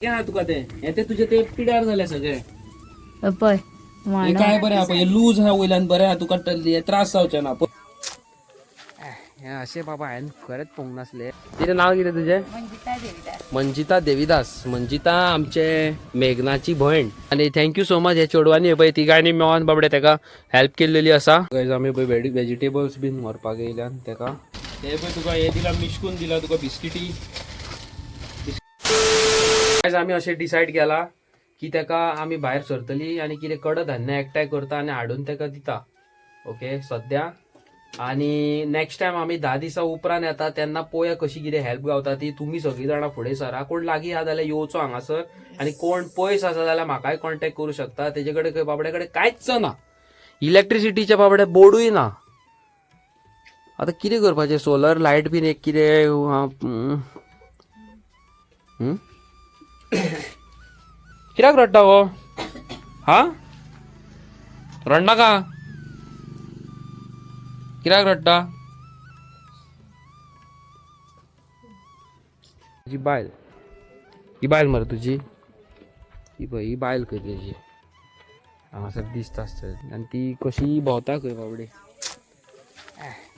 क्या तुका ते तुझे ते पिड्यार झाले सगळे पय हे काय बरे हा पहिले लूज हा वयल्यान बरे हा तुका त्रास जावचे ना हे असे बाबा आहे खरंच पोंग नसले तिथे नाव किती तुझे मंजिता देवीदास मंजिता आमचे मेघनाची बहीण आणि थँक्यू सो मच हे चोडवानी पळय तिघांनी मेळोन बाबडे तेका हेल्प केलेली असा आम्ही पळय व्हेजिटेबल्स बीन व्हरपाक येयल्यान तेका हे पळय तुका हे दिला मिशकून दिला तुका बिस्किटी आम्ही असे डिसाईड केला की तेका आम्ही बाहेर सरतली आणि कितें कडधान्य एकठांय करता आणि हाडून तेका दिता ओके सध्या आणि नेक्स्ट टाइम आम्ही 10 दिसा उपरांत येता तेन्ना पळोवया कशी कितें हेल्प गावता ती तुम्ही सगळीं जाणां फुडें सरा कोण लागीं आहा जाल्यार येवचो हांगासर आणि कोण पयस आसा जाल्यार म्हाकाय कॉन्टॅक्ट करूं शकता तेजे कडेन बाबडे कडेन कांयच ना इलेक्ट्रिसिटीच्या बाबडे बोर्डूय ना आता कितें करपाचें सोलर लायट बीन एक कितें कित्याक रडटा हो हा रडनाका कित्याक रडटा तुझी बायल ही बायल मरे तुझी ही पळय ही बायल खंय तेजी हांगासर दिसता आसत आनी ती कशी भोंवता खंय बाबडे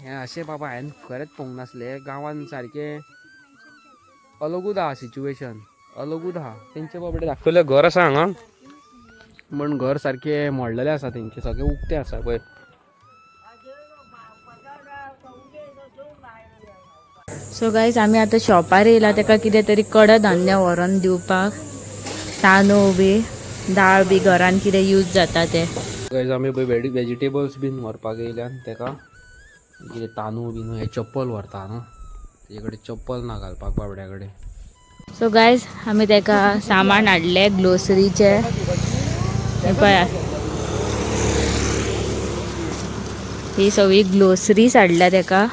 हे अशें बाबा हांवें खरेंच पोंग नासले गांवांत सारकें अलगूच आहा सिच्युएशन अलगूच आहा तेंचे बाबडे धाकटुलें घर आसा हांगा पण घर सारकें मोडलेलें आसा तेंचे सगळें उक्तें आसा पळय सो गायज आम्ही आता शॉपार येयला तेका कितें तरी कडधान्य व्हरोन दिवपाक तांदूळ बी दाळ बी घरान कितें यूज जाता ते गायज आमी पळय व्हेजिटेबल्स बीन व्हरपाक येयल्यान तेका कितें तांदूळ बीन हे चप्पल व्हरता न्हू तेजे कडेन चप्पल ना घालपाक बाबड्या कडेन सो गायज आमी तेका सामान हाडले ग्लोसरीचे हे पळया ही सगळी ग्लोसरीज हाडल्या तेका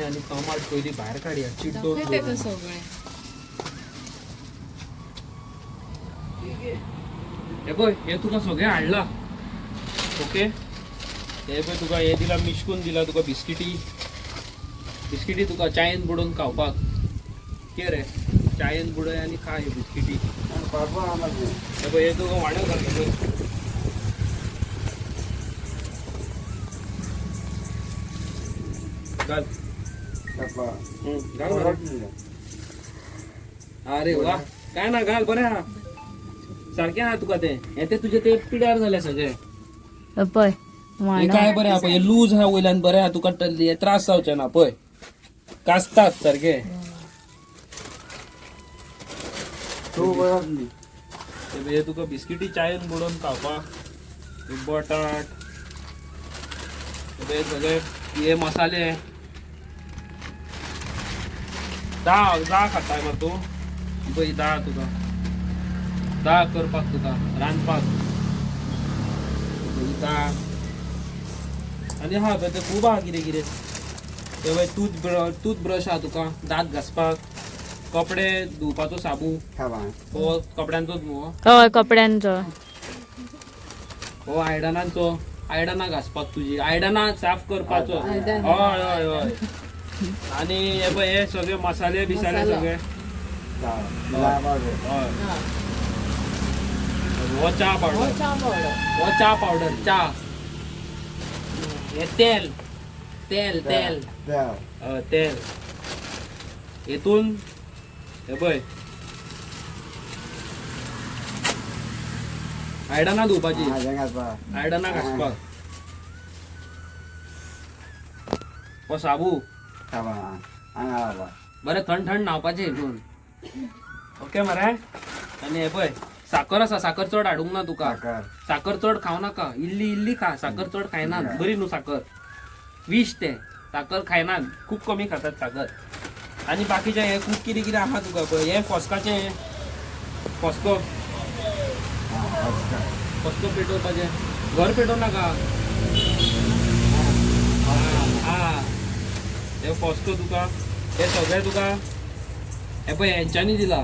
आणि टमाट पयली भायर काडया चिड्डो हे पळय हे तुका सगळें हाडला ओके हे पळय तुका हे दिला मिशकून दिला तुका बिस्किटी तुका चायेन बुडोवन खावपाक के रे चायेन बुडय आनी खा हे बिस्किटी हे पळय हे तुका वाडो घाल अरे वा काय ना घाल बरे हा सारखे हा तुका ते तुझे ते पिड्यार झाले सगळे पय हे काय बरे हा पळय लूज हा वयल्यान बरे हा तुका त्रास जावचे ना पळय कासतात सारखे हे तुका बिस्किटी चायेन बुडोवन खावपाक बटाट हे सगळे हे मसाले दाळ खाताय मग तू पळय दाळ तुका दाळ करपाक तुका रांदपाक दाळ आनी हा ते खूब आहा कितें कितें ते पळय टूथब्रश आहा तुका दांत घासपाक कपडे धुवपाचो साबू हो कपड्यांचोच न्हू हय कपड्यांचो हो आयडनां घासपाक तुजी आयडनां साफ करपाचो हय हय हय आणि हे पळय हे सगळे मसाले बिसाले सगळे हो चहा पावडर चहा हे तेल तेल तेल तेल हेतून हे पळय आयडनां धुवपाची आयडनां घासपाक हो साबू बरें थंड थंड न्हावपाचें हितून ओके मरे आनी हे पळय साखर आसा साखर चड हाडूंक ना तुका साखर चड खावं नाका इल्ली इल्ली खा साखर चड खायनात बरी न्हू साखर विश ते साखर खायनात खूब कमी खातात साखर आनी बाकीचे हे खूब कितें कितें आहा तुका पळय हे फोस्काचे फोस्को पेटोवपाचें घर पेटोव नाका फॉस्को तुका हे सगळे तुका हे पळय यांच्यानी दिला,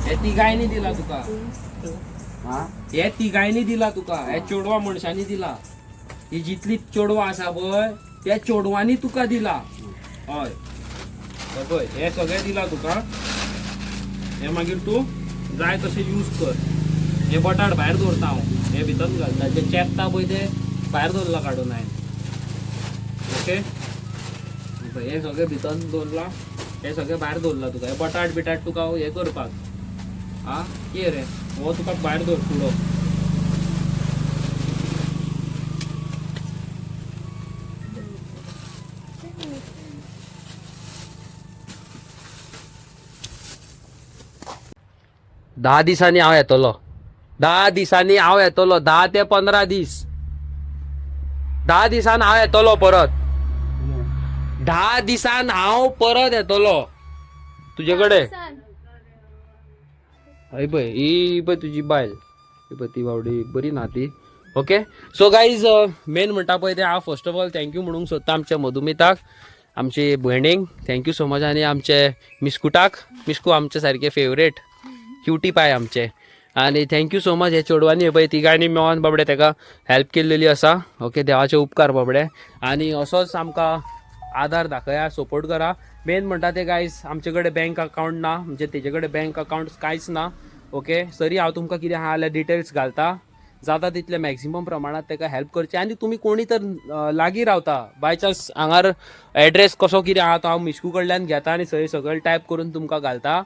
हे तिगायनी दिला तुका, हे तिगायनी दिला तुका, हे चोडवा मनशांनी दिला, ही जितली चोडवा आसा पळय त्या चोडवांनी तुका दिला. हय हे पळय हे सगळे दिला तुका. हे मागीर तू जाय तशें यूज कर. हे बटाट भायर दवरता हांव, हे भितर घालता, जे चेपता पळय ते भायर दवरला काडून हांवें. ओके हे सगळे भितर दवरला, हे सगळे भायर दवरला तुका. हे बटाट बिटाट तुका हे करपाक कितें रे हो तुका भायर दवर पुडो. दहा दिसांनी हांव येतलो, 10 दिसांनी हांव येतलो, 10 ते 15 दीस. 10 दिसान हांव येतलो परत. 10 दिसान हांव परत येतलो तुजे कडेन. हय पळय ही पळय तुजी बायल, ही पळय ती बावडी बरी ना ती. ओके सो गाईज मेन म्हणटा पळय ते हांव फर्स्ट ऑफ ऑल थँक्यू म्हणूंक सोदता आमच्या मधुमिताक, आमचे भयणीक थँक्यू सो मच, आनी आमचे मिस्कुटाक. मिस्कू आमचे सारखे फेवरेट क्युटी पाय आमचे. आणि थँक्यू सो मच हे चेडवांनी पळय तिगांनी मेळोन बाबडे ताका हेल्प केल्लेली आसा. ओके देवाचे उपकार बाबडे. आणि असोच आमकां आदार दाखया, सपोर्ट करा. मेन म्हणटा ते गायज आमचे कडेन बँक अकाउंट ना, म्हणजे तेजे कडेन बँक अकाउंट कांयच ना. ओके सरी हांव तुमकां कितें आहा जाल्यार डिटेल्स घालता, जाता तितले मॅक्सिमम प्रमाणात ताका हेल्प करचे. आनी तुमी कोणी तर लागीं रावता बाय चान्स हांगार एड्रेस कसो कितें आहा तो हांव मिस्कू कडल्यान घेता आनी थंय सगळें टायप करून तुमकां घालता.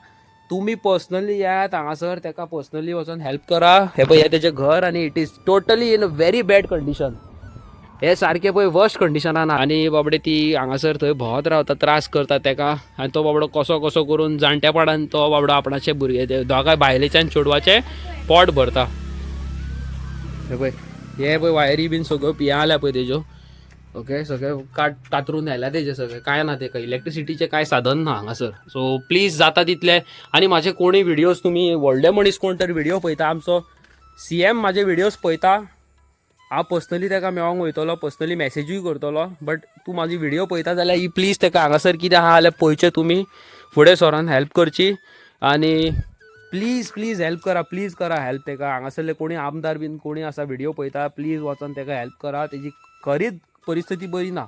तुम्ही पर्सनली येयात हांगासर, ताका पर्सनली वचून हेल्प करा. हे पळय हे तेजें घर आनी it is totally in a very bad condition. हे सारखे पळय वर्स्ट कंडिशनान. आनी बाबडे ती हांगासर थंय भोंवत रावता, त्रास करता ताका. आनी तो बाबडो कसो कसो करून जाणटेपणान तो बाबडो आपणाचे भुरगे दोगांय बायलेच्यान चेडवाचें पोट भरता. हे पळय वायरी बीन सगळ्यो पियाल्या पळय तेज्यो. ओके सगळे कातरून आयल्या तेजे सगळे, काय ना तेका इलेक्ट्रिसिटीचे काय साधन ना हांगासर. सो प्लीज जाता तितले. आनी म्हाजे कोणी व्हिडियोज तुमी व्हडले मनीस कोण तर व्हिडियो पळयता, आमचो CM म्हाजे व्हिडियोज पळयता, हांव पर्सनली ताका मेळोंक वयतलो, पर्सनली मॅसेजूय करतलो. बट तूं म्हाजी व्हिडियो पळयता जाल्यार ही प्लीज ताका हांगासर कितें आहा जाल्यार पळयचें तुमी, फुडें सरोन हेल्प करची. आनी प्लीज प्लीज हेल्प करा, प्लीज करा हेल्प ताका. हांगासरले कोणी आमदार बीन कोणी आसा व्हिडियो पळयता प्लीज वचोन ताका हेल्प करा. तेजी खरीच परिस्थिती बरी ना,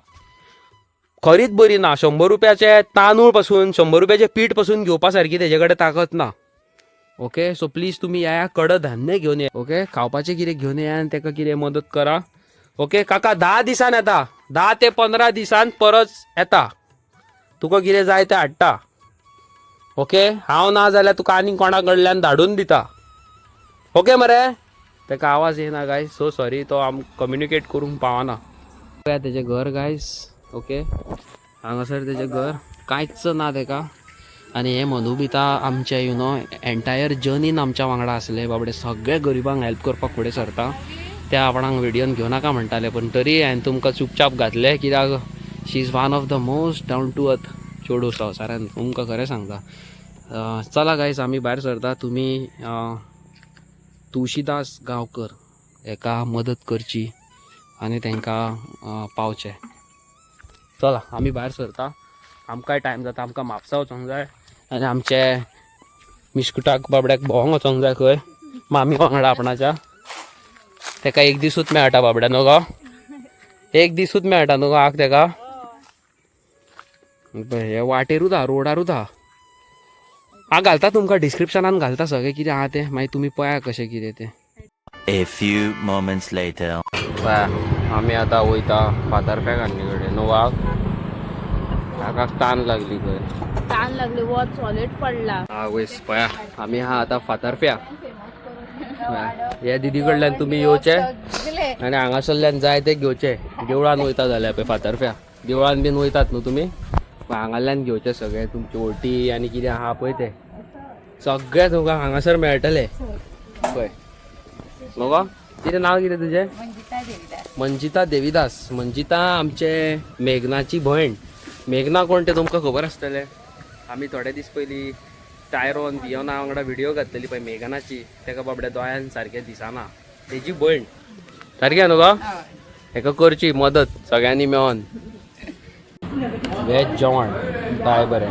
खरीच बरी ना. 100 रुपयाचे तांदूळ पासून 100 रुपयाचे पीठ पासून घेवपा सारकी तेजे कडेन ताकद ना. ओके सो प्लीज तुम्ही या कडधान्य घेवन या. ओके खावपाचें कितें घेवन या आनी ताका कितें मदत करा. ओके काका 10 दिसान येता, 10 ते 15 दिसान परत येता, तुका कितें जाय तें हाडटा. ओके हांव ना जाल्यार तुका आनी कोणा कडल्यान धाडून दिता. ओके मरे ताका आवाज येना गायज, सो सॉरी तो कम्युनिकेट करूंक पावना. तेजें घर गायज. ओके हांगासर तेजें घर कांयच ना ताका. आनी हे मधुमिता आमचे यू नो एंटायर जर्नीन आमच्या वांगडा आसले बाबडे, सगळे गरिबांक हेल्प करपाक फुडें सरता. त्या आपणाक व्हिडियोन घेवं नाका म्हणटाले, पण तरी हांवें तुमकां चुपचाप घातले, कित्याक she is one of the most down to earth चेडू संवसारान, तुमकां खरें सांगता. चला गायज आमी भायर सरता. तुमी तुळशीदास गांवकर हेका मदत करची आनी तांकां पावचें. चला आमी भायर सरता, आमकांय टायम जाता, आमकां म्हापसा वचोंक जाय आनी आमचे मिस्कुटाक बाबड्याक भोंवंक वचोंक जाय खंय मामी वांगडा आपणाच्या. ताका एक दिसूच मेळटा बाबड्या न्हू गो, एक दिसूच मेळटा न्हू गो आग ताका. हे वाटेरूच आहा, रोडारूच आहा. हांव घालता तुमकां डिस्क्रिप्शनान घालता सगळें कितें आहा तें, मागीर तुमी पळया कशें कितें तें. A few moments later. आमी आतां वयता फातर्प्या गांधी कडेन न्हू. काकाक तान लागली खंय, ताण लागले, वॉच सॉलिड पडला. वयस पळया आमी आहा आतां फातर्प्या. हे दिदी कडल्यान तुमी येवचे आनी हांगासरल्यान जाय ते घेवचे. देवळान वयता जाल्यार पळय फातर्प्या, देवळान बीन वयतात न्हू तुमी, हांगाल्यान घेवचे सगळे तुमची ओटी आनी कितें आहा पळय ते सगळे तुमकां हांगासर मेळटले पळय न्हू गो. कितें नांव कितें तुजें? मंजिता देविदास. मंजिता आमचे मेघनाची भयण. मेघना कोण ते तुमकां खबर आसतलें. आमी थोडे दीस पयलीं टायरोन बियोना वांगडा व्हिडियो घातलेली पळय मेघनाची, ताका बाबड्या दोळ्यान सारकें दिसना, तेजी भयण. सारकें न्हू गो, हेका करची मदत सगळ्यांनी मेळोन. वेज जेवण काय बरें.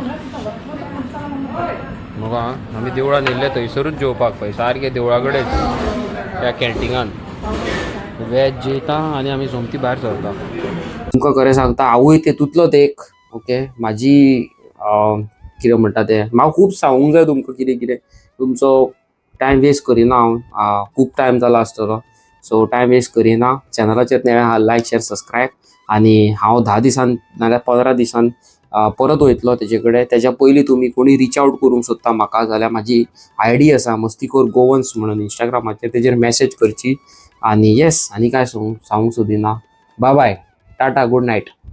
बघा आमी देवळान येयल्ले थंयसरूच जेवपाक पळय सारके देवळा कडेच त्या कॅन्टिनान वेज जेयता आनी आमी सोमती भायर सरता. तुमकां खरें सांगता हांवूय तेतूंतलोच एक. ओके म्हाजी कितें म्हणटा तें म्हाका खूब सांगूंक जाय तुमकां कितें कितें तुमचो टायम वेस्ट करिना हांव. खूब टायम जाला आसतलो सो टायम वेस्ट करिना. चॅनलाचेर लायक शेअर सबस्क्रायब आनी हांव 10 दिसान नाल्यार 15 दिसान परत वयतलो तेजे कडेन. तेज्या पयलीं तुमी कोणी रीच आवट करूंक सोदता म्हाका जाल्यार म्हाजी आयडी आसा मस्तीखोर गोवन्स म्हणून इंस्टाग्रामाचेर तेजेर मॅसेज करची. आनी येस आनी काय सांगूंक सोदिना. Bye bye tata good night.